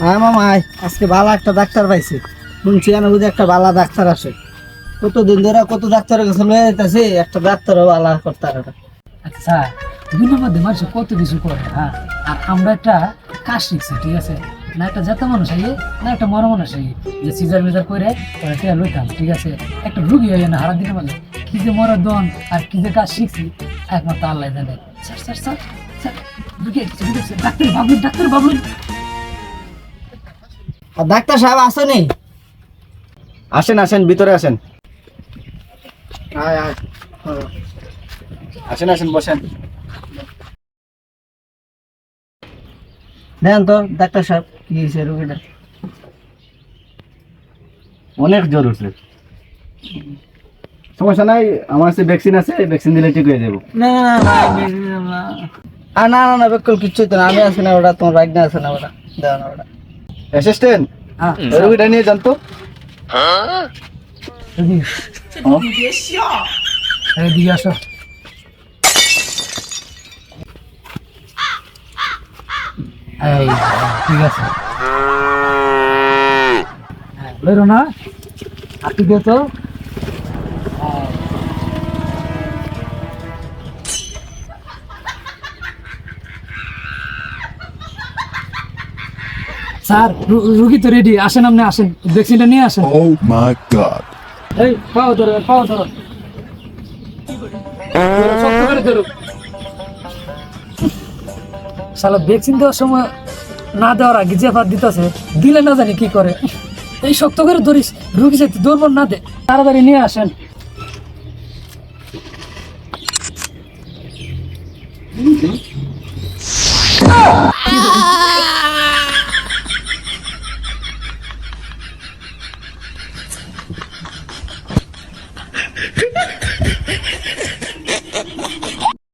হ্যাঁ মামা আজকে ভালো একটা ডাক্তার পাইছি। শুনছি আমি বুঝি একটা ভালো ডাক্তার আসে। কতদিন ধরে কত ডাক্তারের কাছে লয়ে যেতেছি, একটা ডাক্তারও ভালো করতে পারে না। আচ্ছা, দুনিয়ার মধ্যে মানুষ কত কিছু করে, হ্যাঁ। আর আমরা একটা কাজ শিখছি, ঠিক আছে, না একটা জাতা মানুষ আই, না একটা মরা মানুষ আই, যে সিজার মিজার করে ওরা টিয়া লইতাম, ঠিক আছে। একটা রুগী হয়ে না হারা দিনের মাঝে কি যে মরা দন আর কি যে কাজ শিখছি একমাত্র আল্লাহ জানে। স্যার স্যার স্যার স্যার, রুগী এসেছে, রুগী এসেছে। Doctor Bablu, doctor Bablu. আর ডাক্তার সাহেব আসেনি? আসেন আসেন, ভিতরে আসেন। আয় আয়। আসেন আসেন, বসেন। দেন তো ডাক্তার সাহেব কি হয়েছে রুগীটা? অনেক জ্বর উঠছে। সমস্যা নাই, আমার কাছে ভ্যাকসিন আছে, ভ্যাকসিন দিলে ঠিক হয়ে যাবো। না না না ভাই, আর না না না বেকল কিচ্ছু তো না, আমি আছি না, ওটা তোমার রাইট না আছে না, ওটা দেও না ওটা। অ্যাসিস্ট্যান্ট, হ্যাঁ রোগীটা নিয়ে যান তো। রুগী, এদিকে আসো। এই, ঠিক আছে, হ্যাঁ বেরো না, হাতি দিয়ে তো। স্যার, রুগী তো রেডি, আসেন, আপনি আসেন, ভ্যাকসিনটা নিয়ে আসেন। Oh my god. এই পাও ধরো, পাও ধরো, শক্ত করে ধরো। শালা ভ্যাকসিন দেওয়ার সময় না দেওয়ার আগে যে ভাত দিতেছে, দিলে না জানি কি করে। এই শক্ত করে ধরিস, রুগী যাতে দুর্বল না দে। তাড়াতাড়ি নিয়ে আসেন।